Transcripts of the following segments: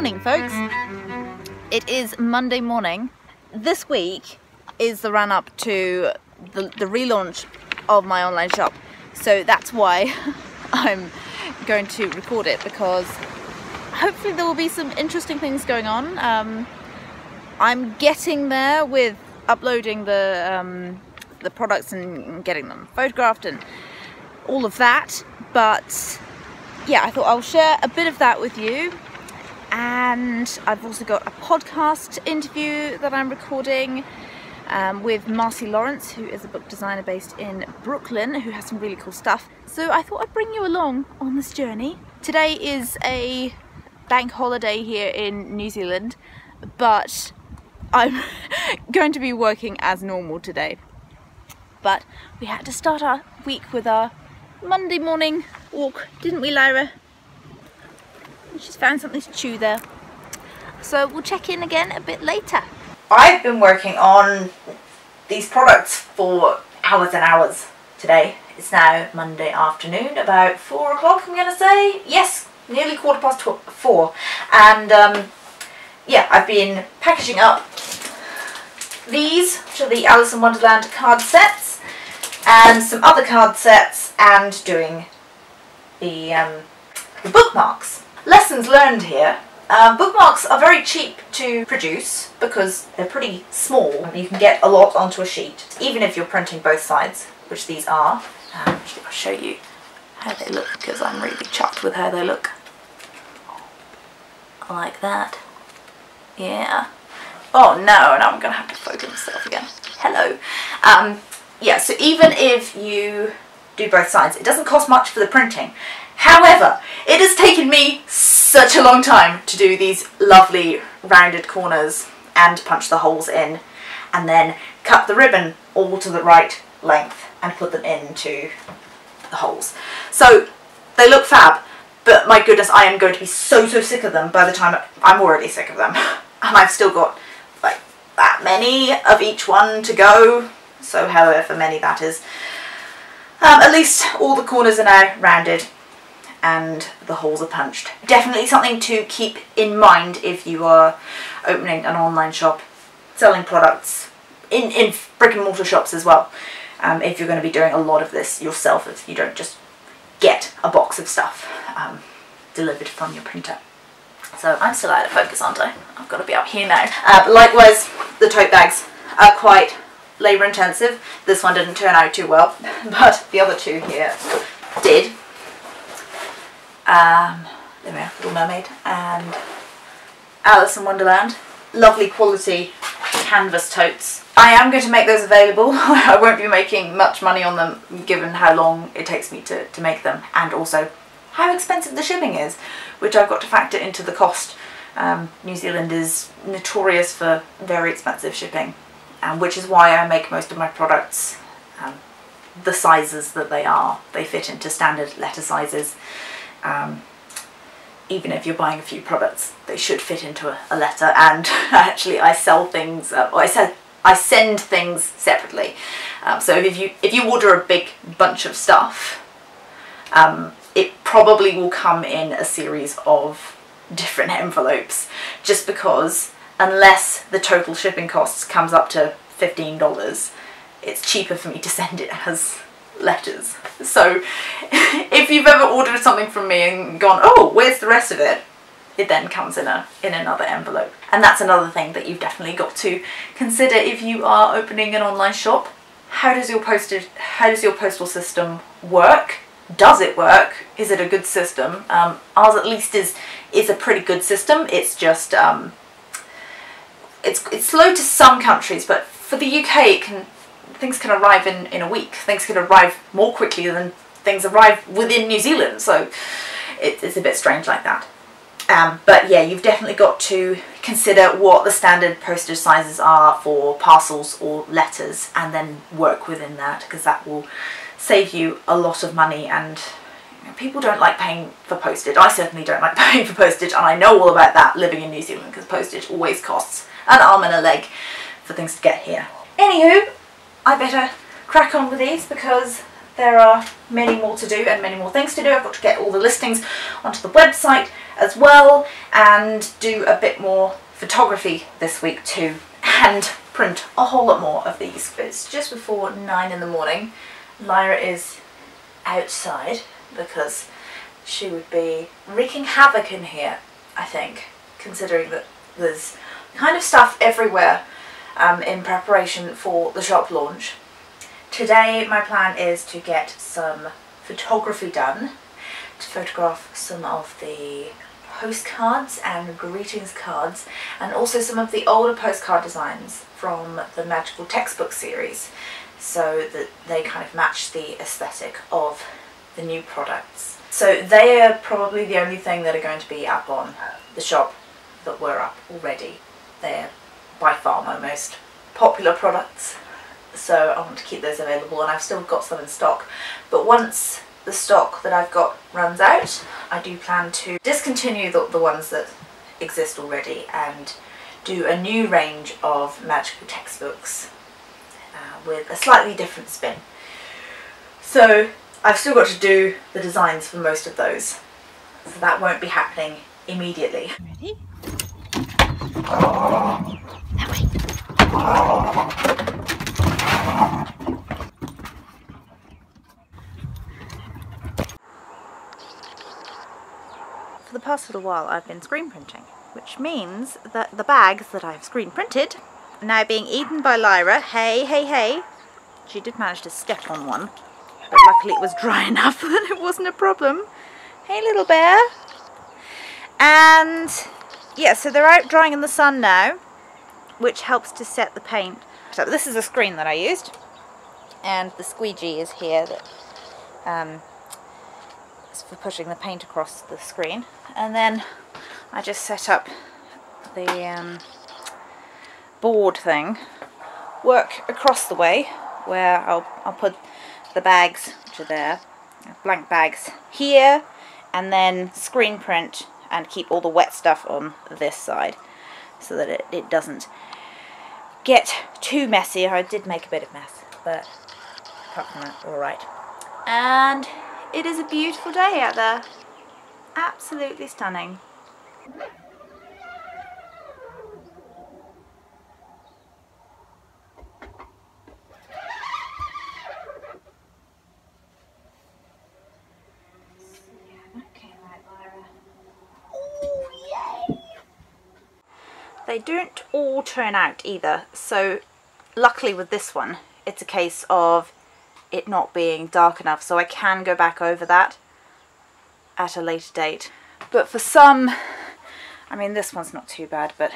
morning, folks. It is Monday morning. This week is the run-up to the relaunch of my online shop, so that's why I'm going to record it, because hopefully there will be some interesting things going on. I'm getting there with uploading the products and getting them photographed and all of that, but yeah, I thought I'll share a bit of that with you. And I've also got a podcast interview that I'm recording with Marcy Lawrence, who is a book designer based in Brooklyn, who has some really cool stuff. So I thought I'd bring you along on this journey. Today is a bank holiday here in New Zealand, but I'm going to be working as normal today. But we had to start our week with our Monday morning walk, didn't we, Lyra? She's found something to chew there. So we'll check in again a bit later. I've been working on these products for hours and hours today. It's now Monday afternoon, about 4 o'clock I'm going to say. Yes, nearly 4:15. And yeah, I've been packaging up these, which are the Alice in Wonderland card sets, and some other card sets, and doing the bookmarks. Lessons learned here. Bookmarks are very cheap to produce because they're pretty small. You can get a lot onto a sheet, even if you're printing both sides, which these are. Actually, I'll show you how they look, because I'm really chuffed with how they look. Like that. Yeah. Oh no, now I'm going to have to focus myself again. Hello. Yeah, so even if you do both sides, it doesn't cost much for the printing. However, it has taken me such a long time to do these lovely rounded corners and punch the holes in, and then cut the ribbon all to the right length and put them into the holes. So they look fab, but my goodness, I am going to be so sick of them by the time I'm already sick of them. And I've still got like that many of each one to go, so however many that is. At least all the corners are now rounded and the holes are punched. Definitely something to keep in mind if you are opening an online shop, selling products in brick and mortar shops as well. If you're going to be doing a lot of this yourself, if you don't just get a box of stuff delivered from your printer. So I'm still out of focus, aren't I? I've got to be up here now. But likewise, the tote bags are quite labour intensive. This one didn't turn out too well, but the other two here did. There we are, Little Mermaid and Alice in Wonderland. Lovely quality canvas totes. I am going to make those available. I won't be making much money on them given how long it takes me to make them, and also how expensive the shipping is, which I've got to factor into the cost. New Zealand is notorious for very expensive shipping, which is why I make most of my products the sizes that they are. They fit into standard letter sizes. Even if you're buying a few products, they should fit into a letter. And actually, I sell things. I send things separately. So if you order a big bunch of stuff, it probably will come in a series of different envelopes, just because unless the total shipping costs comes up to $15, it's cheaper for me to send it as letters. So if you've ever ordered something from me and gone, oh, where's the rest of it? It then comes in another envelope. And that's another thing that you've definitely got to consider if you are opening an online shop. How does your postal system work? Does it work? Is it a good system? Ours at least is a pretty good system. It's just it's slow to some countries, but for the UK things can arrive in a week. Things can arrive more quickly than things arrive within New Zealand, so it's a bit strange like that. But yeah, you've definitely got to consider what the standard postage sizes are for parcels or letters, and then work within that, because that will save you a lot of money. And people don't like paying for postage. I certainly don't like paying for postage, and I know all about that living in New Zealand, because postage always costs an arm and a leg for things to get here. Anywho, I better crack on with these because there are many more to do and many more things to do. I've got to get all the listings onto the website as well and do a bit more photography this week too, and print a whole lot more of these. It's just before 9 in the morning. Lyra is outside because she would be wreaking havoc in here, I think, considering that there's kind of stuff everywhere in preparation for the shop launch. Today my plan is to get some photography done, to photograph some of the postcards and greetings cards, and also some of the older postcard designs from the Magical Textbook series, so that they kind of match the aesthetic of the new products. So they are probably the only thing that are going to be up on the shop that were up already. They're by far my most popular products, so I want to keep those available, and I've still got some in stock. But once the stock that I've got runs out, I do plan to discontinue the ones that exist already and do a new range of magical textbooks with a slightly different spin. So I've still got to do the designs for most of those, so that won't be happening immediately. Ready? For the past little while I've been screen printing, which means that the bags that I've screen printed are now being eaten by Lyra. Hey, hey, hey! She did manage to step on one, but luckily it was dry enough that it wasn't a problem. Hey little bear! And yeah, so they're out drying in the sun now, which helps to set the paint. So this is a screen that I used, and the squeegee is here that is for pushing the paint across the screen. And then I just set up the board thing, work across the way, where I'll put the bags, which are there, blank bags here, and then screen print and keep all the wet stuff on this side so that it doesn't get too messy. I did make a bit of mess, but apart from that, alright. And it is a beautiful day out there. Absolutely stunning. They don't all turn out either, so luckily with this one it's a case of it not being dark enough, so I can go back over that at a later date. But for some, I mean this one's not too bad, but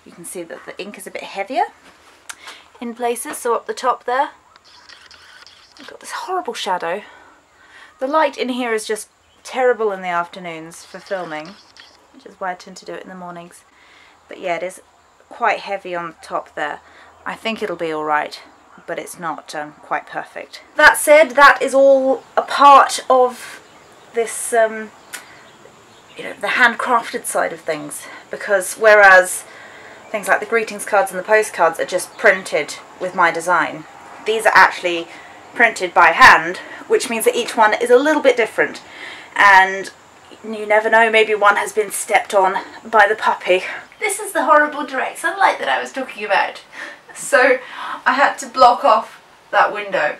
you can see that the ink is a bit heavier in places, so up the top there I've got this horrible shadow. The light in here is just terrible in the afternoons for filming, which is why I tend to do it in the mornings. But yeah, it is quite heavy on the top there. I think it'll be alright, but it's not quite perfect. That said, that is all a part of this, you know, the handcrafted side of things. Because whereas things like the greetings cards and the postcards are just printed with my design, these are actually printed by hand, which means that each one is a little bit different. And you never know, maybe one has been stepped on by the puppy. This is the horrible direct sunlight that I was talking about. So I had to block off that window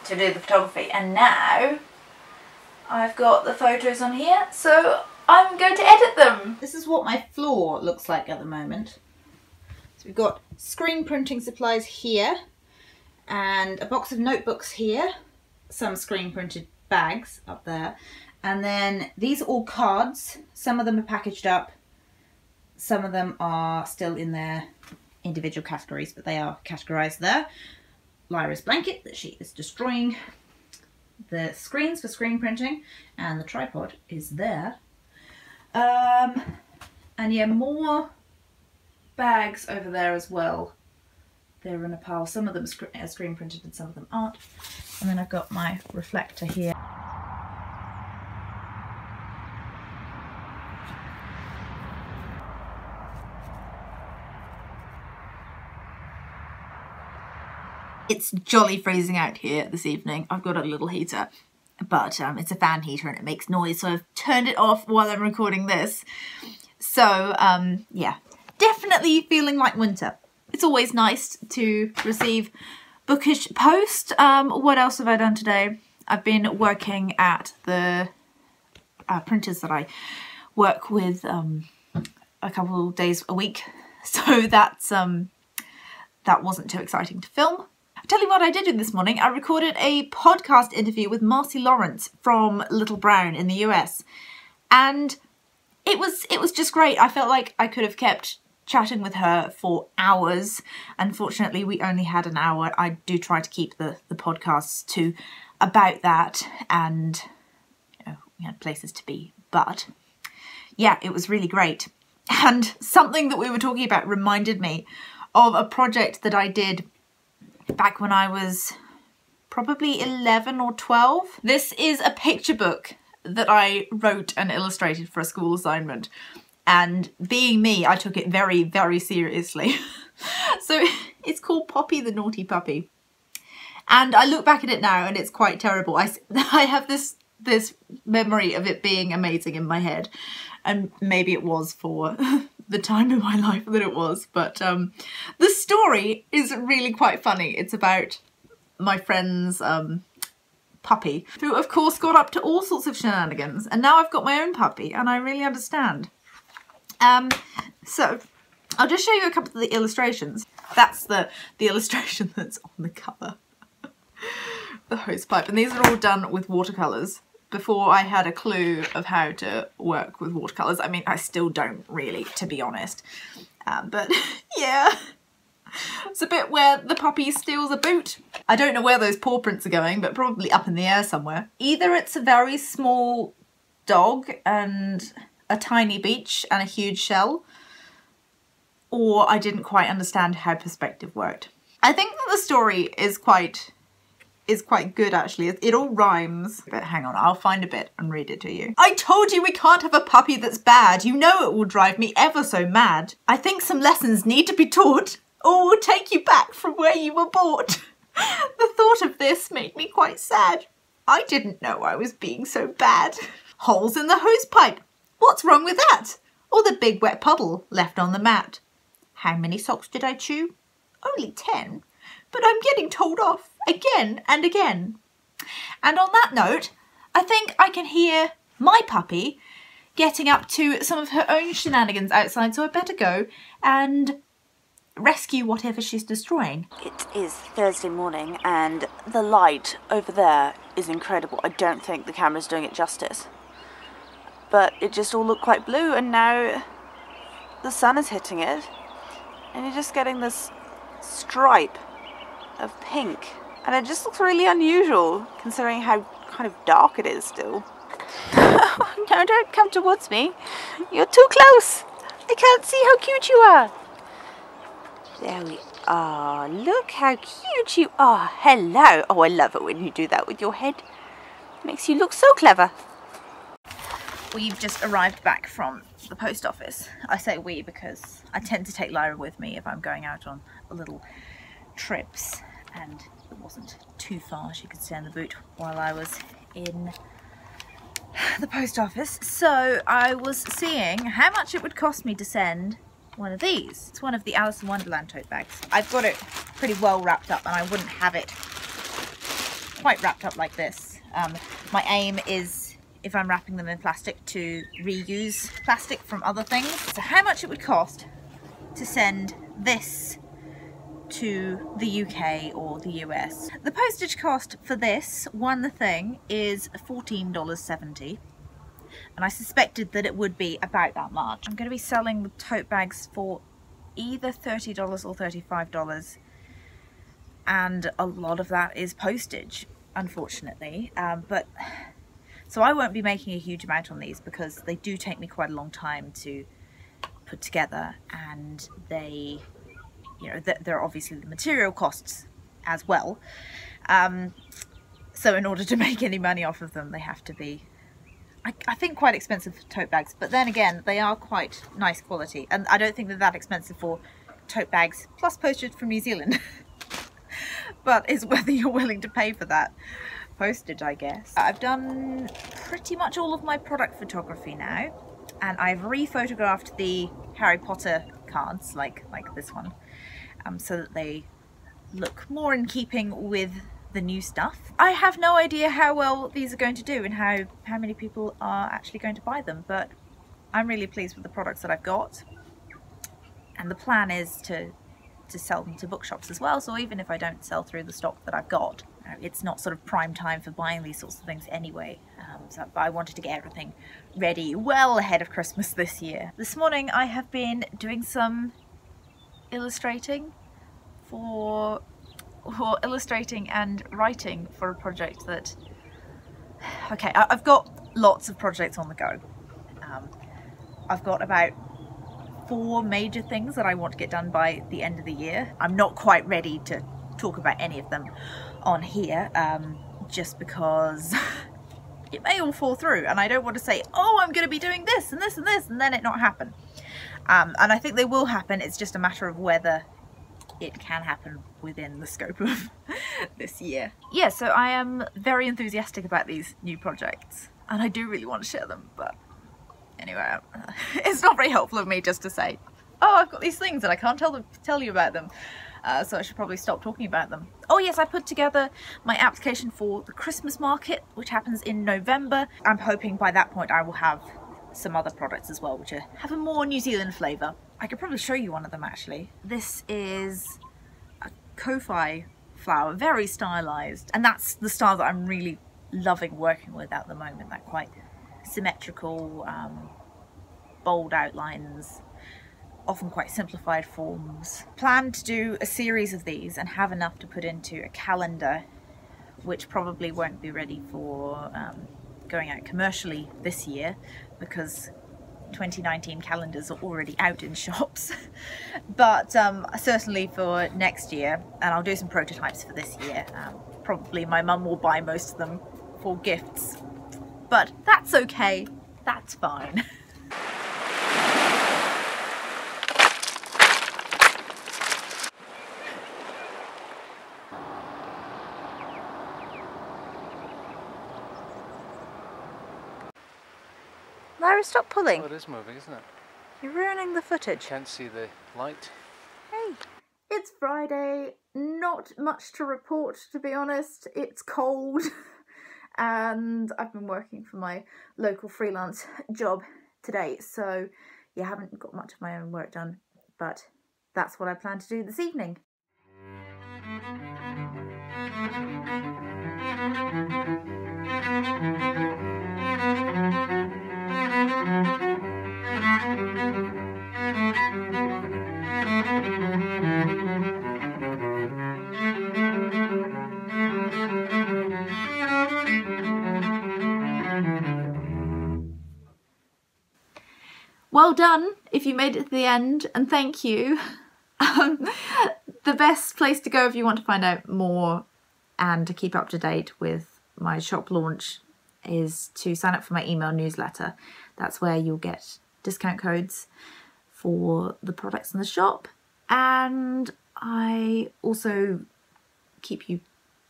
to do the photography, and now I've got the photos on here, so I'm going to edit them. This is what my floor looks like at the moment. So we've got screen printing supplies here, and a box of notebooks here, some screen printed bags up there, and then these are all cards. Some of them are packaged up, some of them are still in their individual categories, but they are categorized there. Lyra's blanket that she is destroying, the screens for screen printing, and the tripod is there. And yeah, more bags over there as well. They're in a pile. Some of them are screen printed and some of them aren't. And then I've got my reflector here. It's jolly freezing out here this evening. I've got a little heater, but it's a fan heater and it makes noise, so I've turned it off while I'm recording this. So yeah, definitely feeling like winter. It's always nice to receive bookish post. What else have I done today? I've been working at the printers that I work with a couple of days a week, so that's that wasn't too exciting to film. I'll tell you what I did do this morning. I recorded a podcast interview with Marcy Lawrence from Little Brown in the US, and it was just great. I felt like I could have kept chatting with her for hours. Unfortunately, we only had an hour. I do try to keep the podcasts to about that, and you know, we had places to be, but yeah, it was really great. And something that we were talking about reminded me of a project that I did back when I was probably 11 or 12. This is a picture book that I wrote and illustrated for a school assignment. And being me, I took it very, very seriously. So it's called Poppy the Naughty Puppy. And I look back at it now and it's quite terrible. I have this memory of it being amazing in my head. And maybe it was for the time in my life that it was. But the story is really quite funny. It's about my friend's puppy, who of course got up to all sorts of shenanigans. And now I've got my own puppy and I really understand. So I'll just show you a couple of the illustrations. That's the illustration that's on the cover. The hose pipe. And these are all done with watercolours. Before I had a clue of how to work with watercolours. I mean, I still don't really, to be honest. But yeah, it's a bit where the puppy steals a boot. I don't know where those paw prints are going, but probably up in the air somewhere. Either it's a very small dog and a tiny beach and a huge shell, or I didn't quite understand how perspective worked. I think that the story is quite good actually. It all rhymes. But hang on, I'll find a bit and read it to you. I told you we can't have a puppy that's bad. You know it will drive me ever so mad. I think some lessons need to be taught, or we'll take you back from where you were bought. The thought of this made me quite sad. I didn't know I was being so bad. Holes in the hose pipe. What's wrong with that? Or the big wet puddle left on the mat. How many socks did I chew? Only 10. But I'm getting told off again and again. And on that note, I think I can hear my puppy getting up to some of her own shenanigans outside, so I better go and rescue whatever she's destroying. It is Thursday morning and the light over there is incredible. I don't think the camera's doing it justice. But it just all looked quite blue, and now the sun is hitting it and you're just getting this stripe of pink, and it just looks really unusual considering how kind of dark it is still. No, don't come towards me. You're too close. I can't see how cute you are. There we are. Look how cute you are. Hello. Oh, I love it when you do that with your head. Makes you look so clever. We've just arrived back from the post office. I say we because I tend to take Lyra with me if I'm going out on a little trips, and it wasn't too far. She could stay in the boot while I was in the post office. So I was seeing how much it would cost me to send one of these. It's one of the Alice in Wonderland tote bags. I've got it pretty well wrapped up, and I wouldn't have it quite wrapped up like this. My aim is, if I'm wrapping them in plastic, to reuse plastic from other things. So how much it would cost to send this to the UK or the US. The postage cost for this one thing is $14.70, and I suspected that it would be about that much. I'm going to be selling the tote bags for either $30 or $35, and a lot of that is postage, unfortunately. But so I won't be making a huge amount on these because they do take me quite a long time to put together, and they, you know, there are obviously the material costs as well. So in order to make any money off of them, they have to be, I think, quite expensive tote bags. But then again, they are quite nice quality, and I don't think they're that expensive for tote bags plus postage from New Zealand. but it's whether you're willing to pay for that postage, I guess. I've done pretty much all of my product photography now, and I've re-photographed the Harry Potter cards, like this one, so that they look more in keeping with the new stuff. I have no idea how well these are going to do and how many people are actually going to buy them, but I'm really pleased with the products that I've got, and the plan is to sell them to bookshops as well. So even if I don't sell through the stock that I've got, it's not sort of prime time for buying these sorts of things anyway. But I wanted to get everything ready well ahead of Christmas this year. This morning I have been doing some illustrating illustrating and writing for a project that, okay, I've got lots of projects on the go. I've got about 4 major things that I want to get done by the end of the year. I'm not quite ready to talk about any of them on here, just because it may all fall through, and I don't want to say, oh, I'm going to be doing this and this and this, and then it not happen. And I think they will happen. It's just a matter of whether it can happen within the scope of this year. Yeah, so I am very enthusiastic about these new projects, and I do really want to share them, but anyway, it's not very helpful of me just to say, oh, I've got these things and I can't tell you about them, so I should probably stop talking about them. Oh yes, I put together my application for the Christmas market, which happens in November. I'm hoping by that point I will have some other products as well, which have a more New Zealand flavour. I could probably show you one of them actually. This is a Ko-Fi flower, very stylised, and that's the style that I'm really loving working with at the moment, that quite symmetrical, bold outlines, often quite simplified forms. Plan to do a series of these and have enough to put into a calendar, which probably won't be ready for going out commercially this year, because 2019 calendars are already out in shops. But certainly for next year, and I'll do some prototypes for this year. Probably my mum will buy most of them for gifts, but that's okay, that's fine. Lyra, stop pulling. Oh, it is moving, isn't it? You're ruining the footage. Can't see the light. Hey, it's Friday. Not much to report, to be honest. It's cold. And I've been working for my local freelance job today, so yeah, I haven't got much of my own work done, but that's what I plan to do this evening. Well done if you made it to the end, and thank you. The best place to go if you want to find out more and to keep up to date with my shop launch is to sign up for my email newsletter. That's where you'll get discount codes for the products in the shop, and I also keep you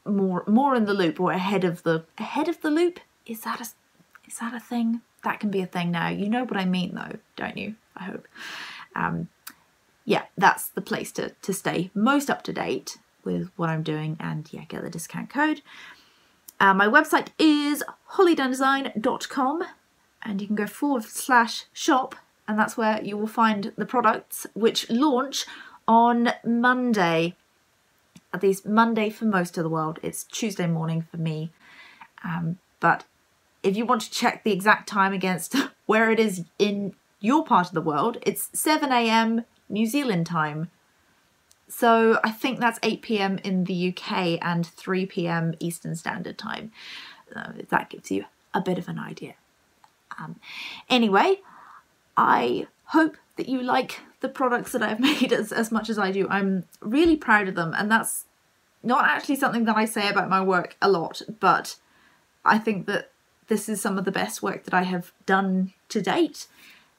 more in the loop, or ahead of the loop. Is that a thing? That can be a thing now. You know what I mean though, don't you? I hope. Yeah, that's the place to stay most up to date with what I'm doing, and yeah, get the discount code. My website is hollydundesign.com, and you can go /shop, and that's where you will find the products which launch on Monday. At least Monday for most of the world. It's Tuesday morning for me. But if you want to check the exact time against where it is in your part of the world, it's 7 AM New Zealand time. So I think that's 8 PM in the UK and 3 PM Eastern Standard Time. That gives you a bit of an idea. Anyway, I hope that you like the products that I've made as much as I do. I'm really proud of them, and that's not actually something that I say about my work a lot, but I think that this is some of the best work that I have done to date,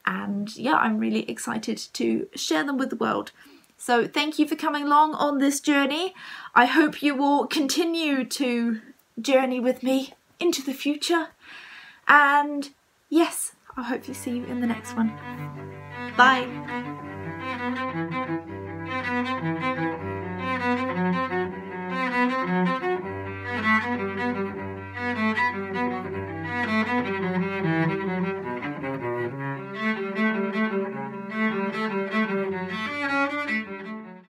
and yeah, I'm really excited to share them with the world. So thank you for coming along on this journey. I hope you will continue to journey with me into the future. And yes, I'll hopefully see you in the next one. Bye.